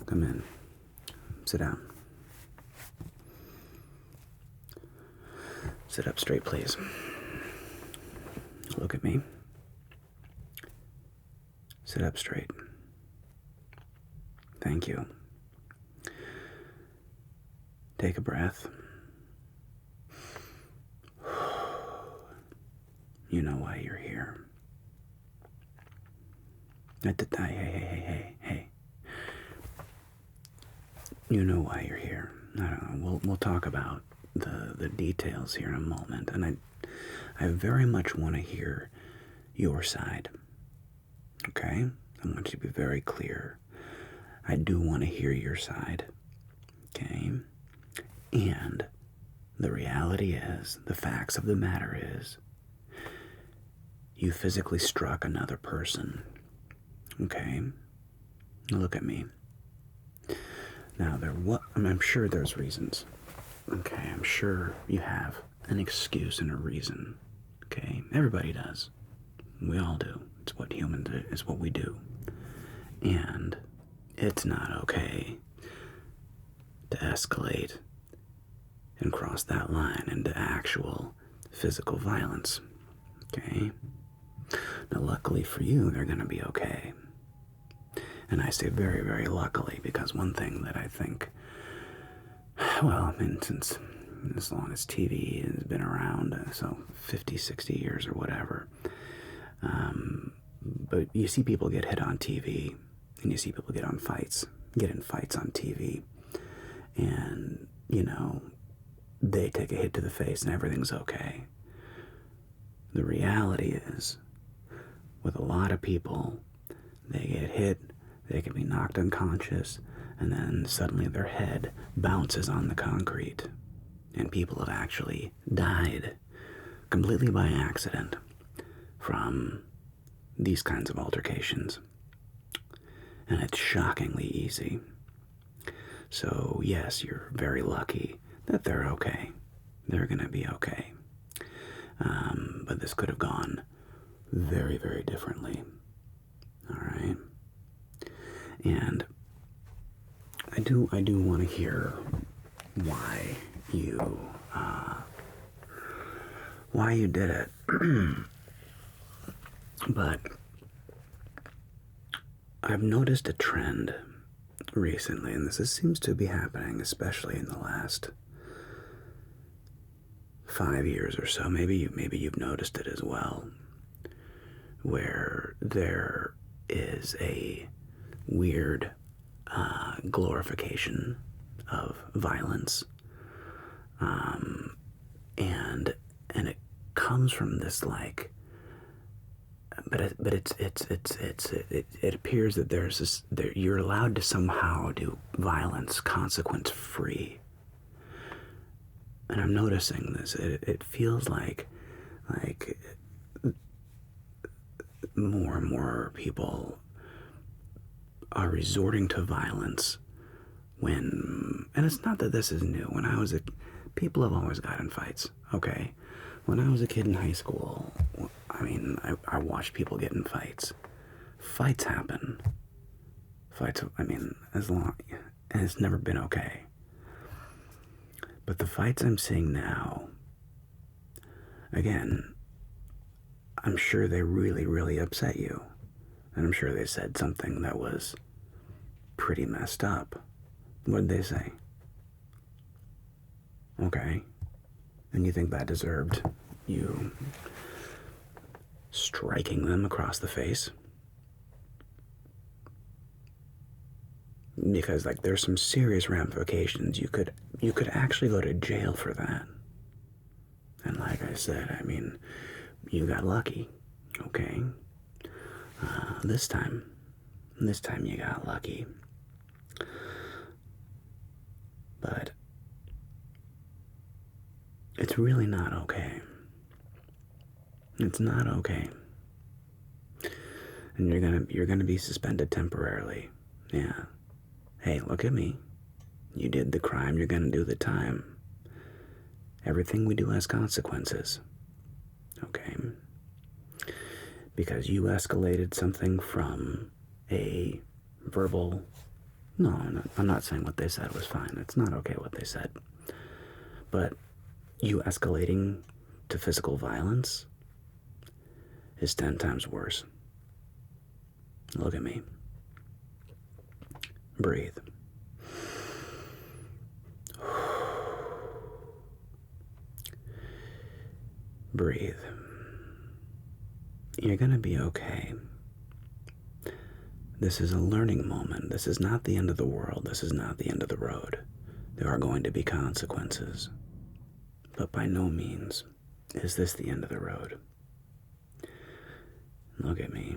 Come in. Sit down. Sit up straight, please. Look at me. Sit up straight. Thank you. Take a breath. You know why you're here. Hey. You know why you're here. I don't know. We'll talk about the details here in a moment, and I very much want to hear your side. Okay? I want you to be very clear. I do want to hear your side. Okay? And the reality is, the facts of the matter is, you physically struck another person. Okay? Look at me. Now, I'm sure there's reasons. Okay, I'm sure you have an excuse and a reason. Okay? Everybody does. We all do. It's what humans do. It's what we do. And it's not okay to escalate and cross that line into actual physical violence. Okay? Now, luckily for you, they're going to be okay. And I say very, very luckily, because one thing that I think, well, I mean, since as long as TV has been around, so 50, 60 years or whatever, but you see people get hit on TV, and you see people get in fights on TV, and, you know, they take a hit to the face and everything's okay. The reality is, with a lot of people, they get hit, they can be knocked unconscious, and then suddenly their head bounces on the concrete. And people have actually died completely by accident from these kinds of altercations. And it's shockingly easy. So yes, you're very lucky that they're okay. They're going to be okay. But this could have gone very, very differently. All right? And I do want to hear why you did it. But I've noticed a trend recently, and this seems to be happening especially in the last 5 years or so. Maybe you've noticed it as well, where there is a weird glorification of violence, and it comes from this, like, but it appears that there's this, you're allowed to somehow do violence consequence free. And I'm noticing this. It feels like more and more people are resorting to violence when, and it's not that this is new. When I was people have always got in fights, okay? When I was a kid in high school, I mean, I watched people get in fights. Fights happen. Fights, I mean, and it's never been okay. But the fights I'm seeing now, again, I'm sure they really, really upset you. And I'm sure they said something that was pretty messed up. What did they say? Okay. And you think that deserved you striking them across the face? Because, like, there's some serious ramifications. You could actually go to jail for that. And like I said, I mean, you got lucky, okay? This time you got lucky. But it's really not okay. It's not okay. And you're gonna be suspended temporarily. Yeah. Hey, look at me. You did the crime, you're gonna do the time. Everything we do has consequences. Okay? Because you escalated something from a verbal No, I'm not saying what they said was fine. It's not okay what they said. But you escalating to physical violence is 10 times worse. Look at me. Breathe. Breathe. You're gonna be okay. This is a learning moment. This is not the end of the world. This is not the end of the road. There are going to be consequences. But by no means is this the end of the road. Look at me.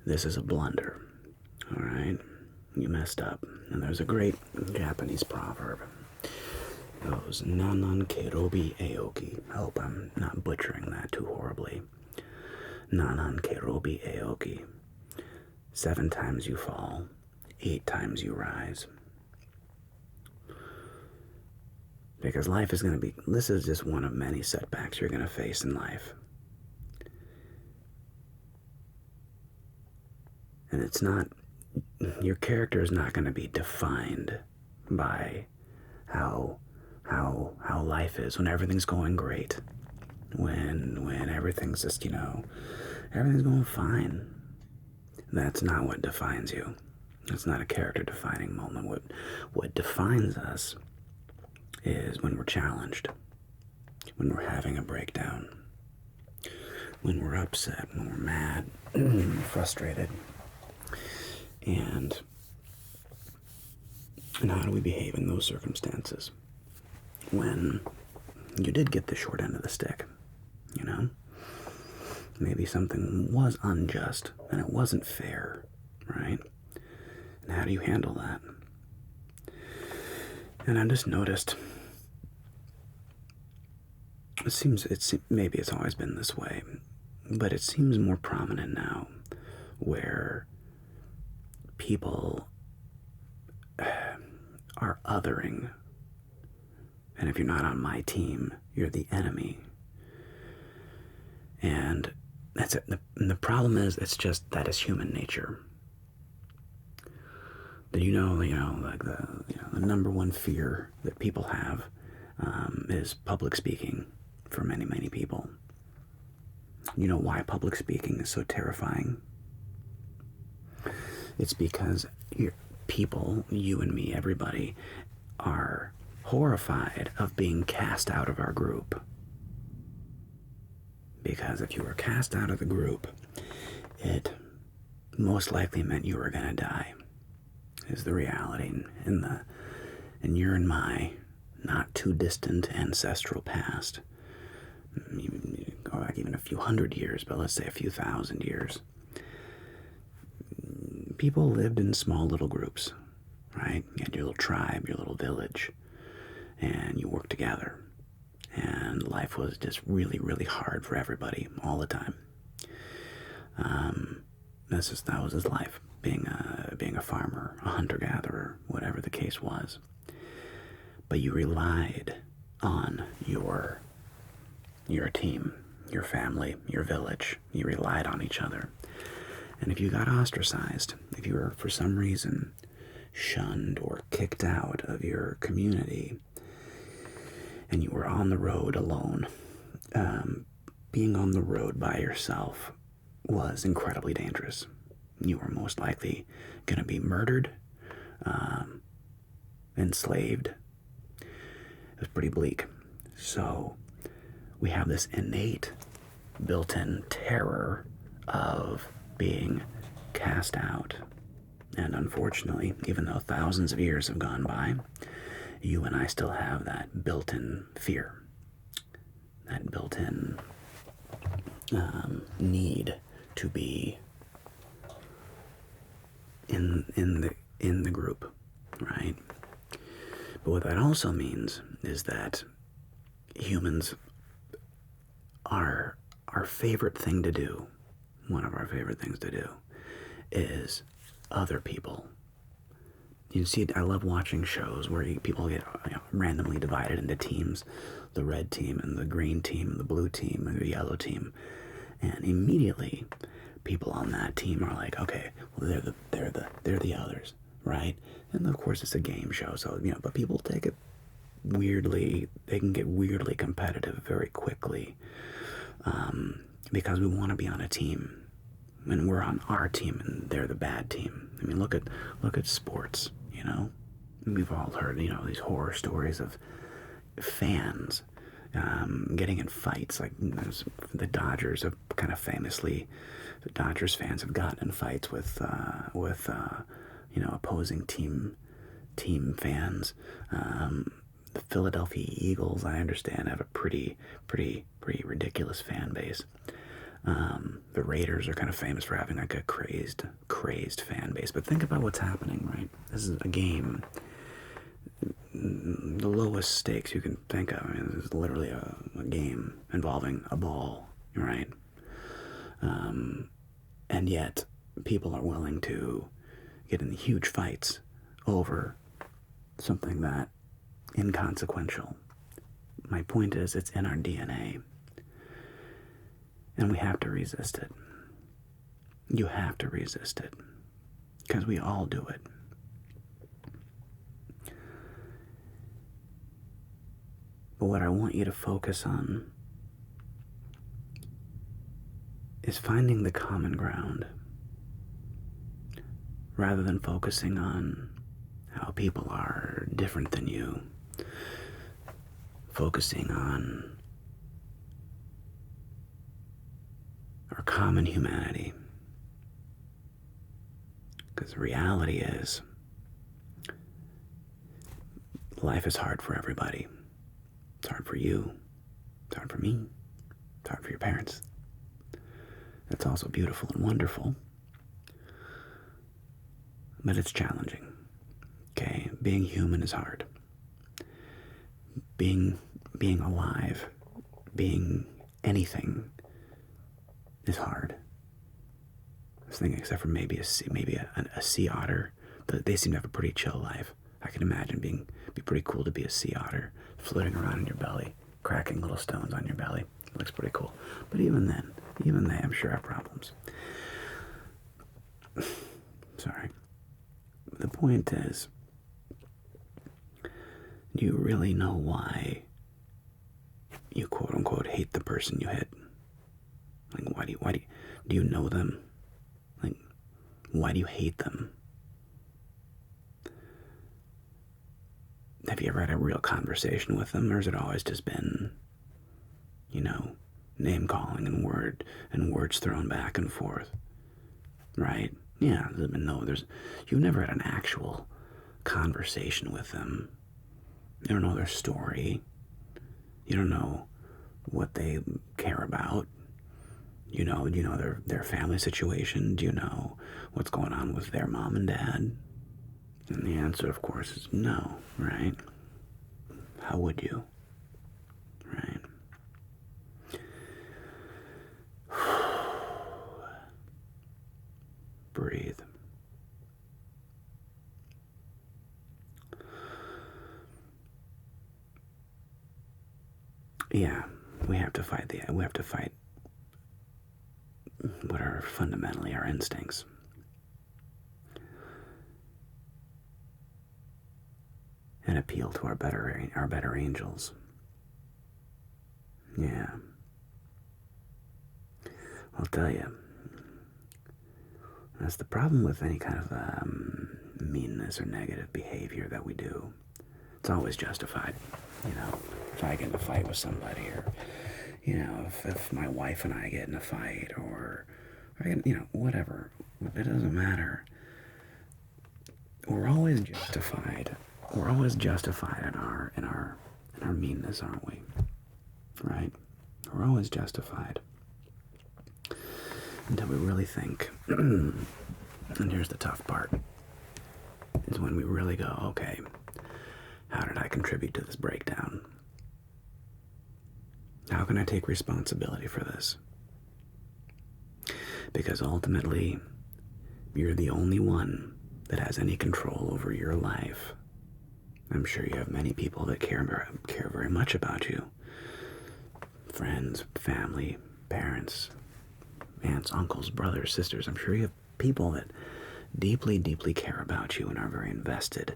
This is a blunder. Alright? You messed up. And there's a great Japanese proverb. It goes, Nanan kerobi aoki. I hope I'm not butchering that too horribly. Nanan kerobi aoki. 7 times you fall, 8 times you rise. Because life is going to be, this is just one of many setbacks you're going to face in life. And it's not, your character is not going to be defined by how life is when everything's going great. When everything's just, everything's going fine. That's not what defines you. It's not a character defining moment. What defines us is when we're challenged, when we're having a breakdown, when we're upset, when we're mad, frustrated. And how do we behave in those circumstances? When you did get the short end of the stick, Maybe something was unjust and it wasn't fair, right? And how do you handle that? And I just noticed, maybe it's always been this way, but it seems more prominent now, where people are othering, and if you're not on my team, you're the enemy. And that's it. The problem is, it's just that is human nature. Did you know, like the number one fear that people have is public speaking for many, many people. You know why public speaking is so terrifying? It's because people, you and me, everybody, are horrified of being cast out of our group. Because if you were cast out of the group, it most likely meant you were going to die, is the reality. In your and my not too distant ancestral past, you go back even a few hundred years, but let's say a few thousand years, people lived in small little groups, right? You had your little tribe, your little village, and you worked together. And life was just really, really hard for everybody all the time. That was his life, being a farmer, a hunter-gatherer, whatever the case was. But you relied on your team, your family, your village. You relied on each other. And if you got ostracized, if you were for some reason shunned or kicked out of your community, and you were on the road alone, being on the road by yourself was incredibly dangerous. You were most likely going to be murdered, enslaved. It was pretty bleak. So we have this innate, built-in terror of being cast out. And unfortunately, even though thousands of years have gone by, you and I still have that built-in fear, that built-in need to be in the group, right? But what that also means is that humans, our favorite thing to do, one of our favorite things to do, is other people. You see, I love watching shows where people get randomly divided into teams, the red team and the green team, the blue team and the yellow team, and immediately people on that team are like, okay, well they're the others, right? And of course it's a game show, so but people take it weirdly. They can get weirdly competitive very quickly, because we want to be on a team, and we're on our team, and they're the bad team. I mean, look at sports. We've all heard these horror stories of fans getting in fights. Like the Dodgers have kind of famously, the Dodgers fans have gotten in fights with opposing team fans. The Philadelphia Eagles, I understand, have a pretty ridiculous fan base. The Raiders are kind of famous for having like a crazed fan base. But think about what's happening, right? This is a game. The lowest stakes you can think of. I mean, this is literally a game involving a ball, right? And yet, people are willing to get in huge fights over something that inconsequential. My point is, it's in our DNA, and we have to resist it. You have to resist it, because we all do it. But what I want you to focus on is finding the common ground, rather than focusing on how people are different than you. Focusing on our common humanity. Because the reality is, life is hard for everybody. It's hard for you. It's hard for me. It's hard for your parents. It's also beautiful and wonderful. But it's challenging. Okay? Being human is hard. Being alive, being anything is hard. I was thinking, except for maybe a sea otter, but they seem to have a pretty chill life. I can imagine be pretty cool to be a sea otter, floating around in your belly, cracking little stones on your belly. It looks pretty cool. But even they, I'm sure, have problems. Sorry. The point is, do you really know why you quote unquote hate the person you hit? Like, why do you know them? Like, why do you hate them? Have you ever had a real conversation with them, or has it always just been, name calling and words thrown back and forth? Right? Yeah, you've never had an actual conversation with them. You don't know their story. You don't know what they care about. Do you know their family situation? Do you know what's going on with their mom and dad? And the answer, of course, is no, right? How would you? Right? Breathe. Yeah, we have to fight what are fundamentally our instincts. And appeal to our better angels. Yeah. I'll tell you, that's the problem with any kind of meanness or negative behavior that we do. It's always justified. If I get in a fight with somebody, or if my wife and I get in a fight, or whatever, it doesn't matter. We're always justified. We're always justified in our meanness, aren't we? Right? We're always justified until we really think. And here's the tough part: is when we really go, okay, how did I contribute to this breakdown? How can I take responsibility for this? Because ultimately, you're the only one that has any control over your life. I'm sure you have many people that care very much about you. Friends, family, parents, aunts, uncles, brothers, sisters. I'm sure you have people that deeply, deeply care about you and are very invested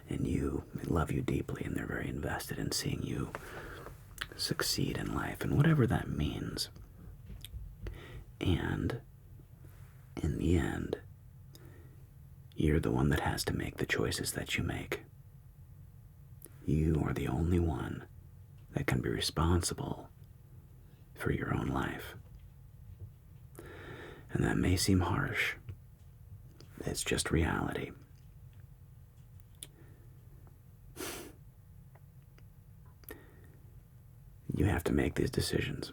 in you. They love you deeply, and they're very invested in seeing you succeed in life, and whatever that means. And in the end, you're the one that has to make the choices that you make. You are the only one that can be responsible for your own life. And that may seem harsh. It's just reality. You have to make these decisions.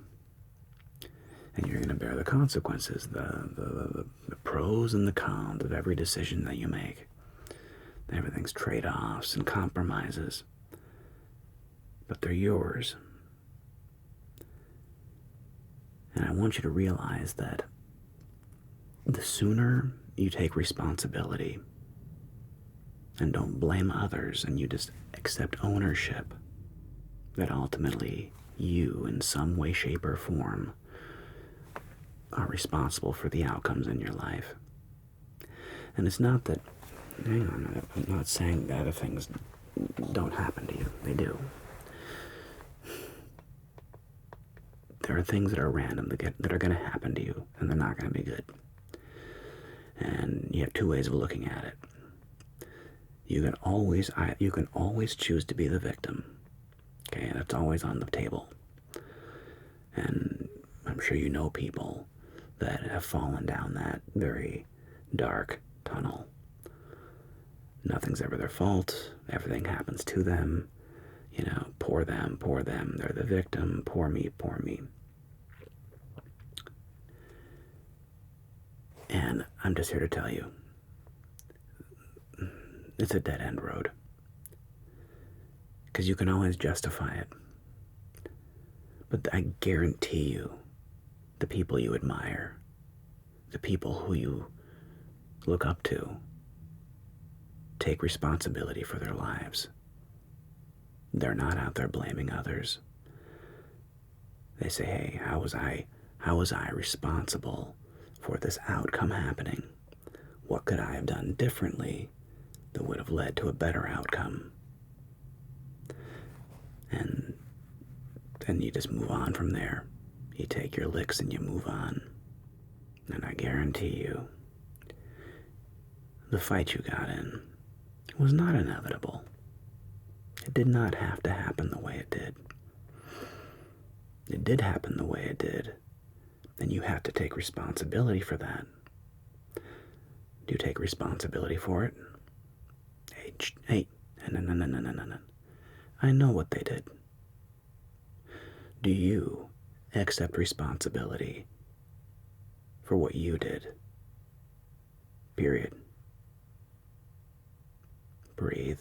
And you're going to bear the consequences, the pros and the cons of every decision that you make. Everything's trade-offs and compromises. But they're yours. And I want you to realize that the sooner you take responsibility and don't blame others, and you just accept ownership that ultimately you, in some way, shape, or form, are responsible for the outcomes in your life. And it's not that, hang on, I'm not saying that other things don't happen to you. They do. There are things that are random that are going to happen to you, and they're not going to be good. And you have two ways of looking at it. You can always choose to be the victim. Okay, that's always on the table. And I'm sure you know people that have fallen down that very dark tunnel. Nothing's ever their fault. Everything happens to them. You know, poor them. They're the victim. Poor me. And I'm just here to tell you, it's a dead-end road. Because you can always justify it. But I guarantee you, the people you admire, the people who you look up to, take responsibility for their lives. They're not out there blaming others. They say, hey, how was I responsible for this outcome happening? What could I have done differently that would have led to a better outcome? And then you just move on from there. You take your licks and you move on. And I guarantee you, the fight you got in was not inevitable. It did not have to happen the way it did. It did happen the way it did. And you have to take responsibility for that. Do you take responsibility for it? Hey, no. I know what they did. Do you accept responsibility for what you did? Period. Breathe.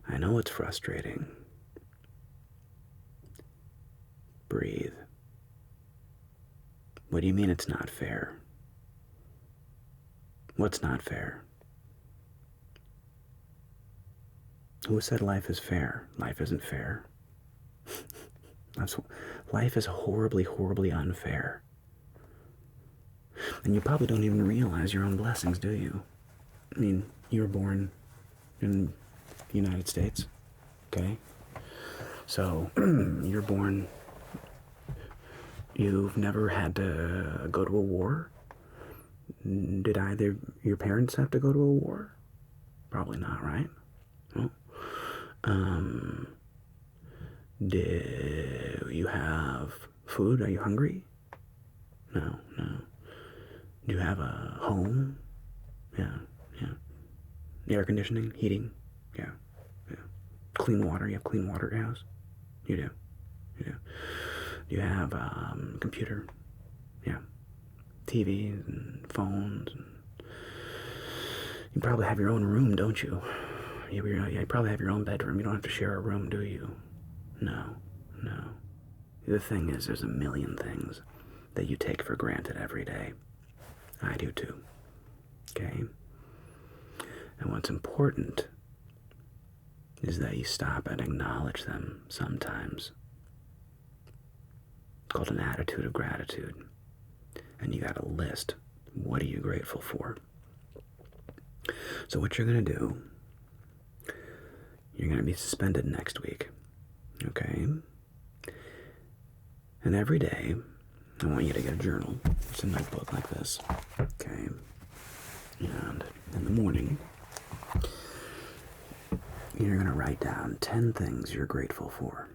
I know it's frustrating. Breathe. What do you mean it's not fair? What's not fair? Who said life is fair? Life isn't fair. Life is horribly, horribly unfair. And you probably don't even realize your own blessings, do you? I mean, you were born in the United States, okay? So, you're born, you've never had to go to a war? Did either your parents have to go to a war? Probably not, right? Well, do you have food? Are you hungry? No. Do you have a home? Yeah. Air conditioning, heating? Yeah. Clean water? You have clean water at your house? You do. Do you have a computer? Yeah. TVs and phones. You probably have your own room, don't you? You probably have your own bedroom. You don't have to share a room, do you? No. The thing is, there's a million things that you take for granted every day. I do too. Okay? And what's important is that you stop and acknowledge them sometimes. It's called an attitude of gratitude. and you got a list. What are you grateful for? So what you're going to do, you're going to be suspended next week, okay? And every day, I want you to get a journal. It's a notebook like this, okay? And in the morning, you're going to write down 10 things you're grateful for,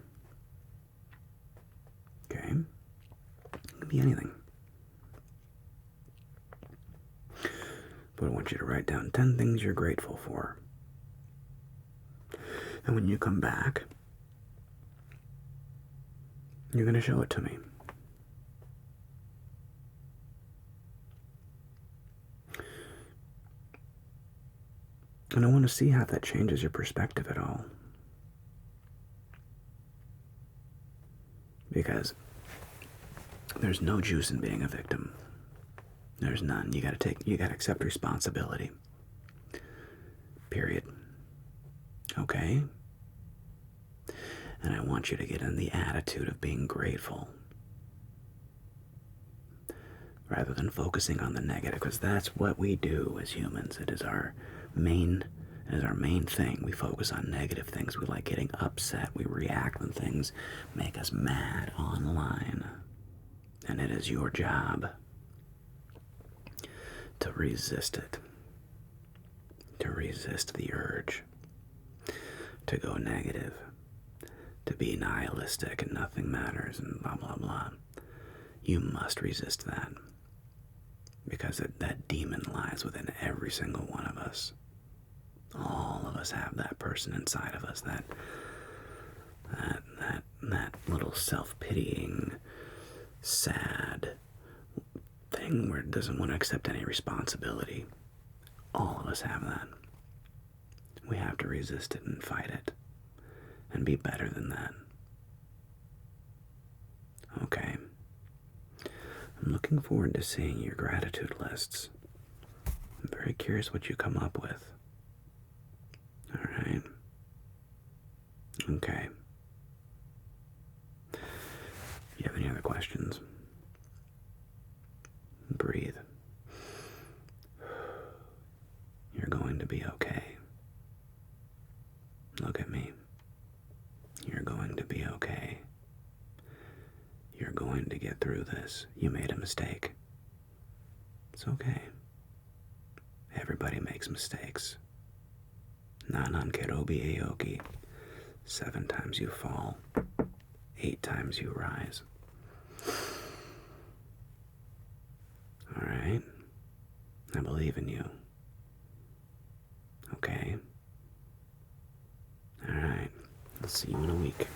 okay? It could be anything. But I want you to write down 10 things you're grateful for. And when you come back, you're going to show it to me. And I want to see how that changes your perspective at all. Because there's no juice in being a victim. There's none. You gotta accept responsibility. Period. Okay? And I want you to get in the attitude of being grateful, rather than focusing on the negative, because that's what we do as humans. It is our main thing. We focus on negative things. We like getting upset. We react when things make us mad online. And it is your job to resist it, to resist the urge to go negative, to be nihilistic and nothing matters and blah, blah, blah. You must resist that, because that demon lies within every single one of us. All of us have that person inside of us, that little self-pitying, sad thing where it doesn't want to accept any responsibility. All of us have that. We have to resist it and fight it and be better than that. Okay. I'm looking forward to seeing your gratitude lists. I'm very curious what you come up with. All right. Okay. You have any other questions? Breathe. You're going to be okay. Look at me. You're going to be okay. You're going to get through this. You made a mistake. It's okay. Everybody makes mistakes. Nanan kerobi aoki. 7 times you fall, 8 times you rise. All right? I believe in you. Okay? All right. I'll see you in a week.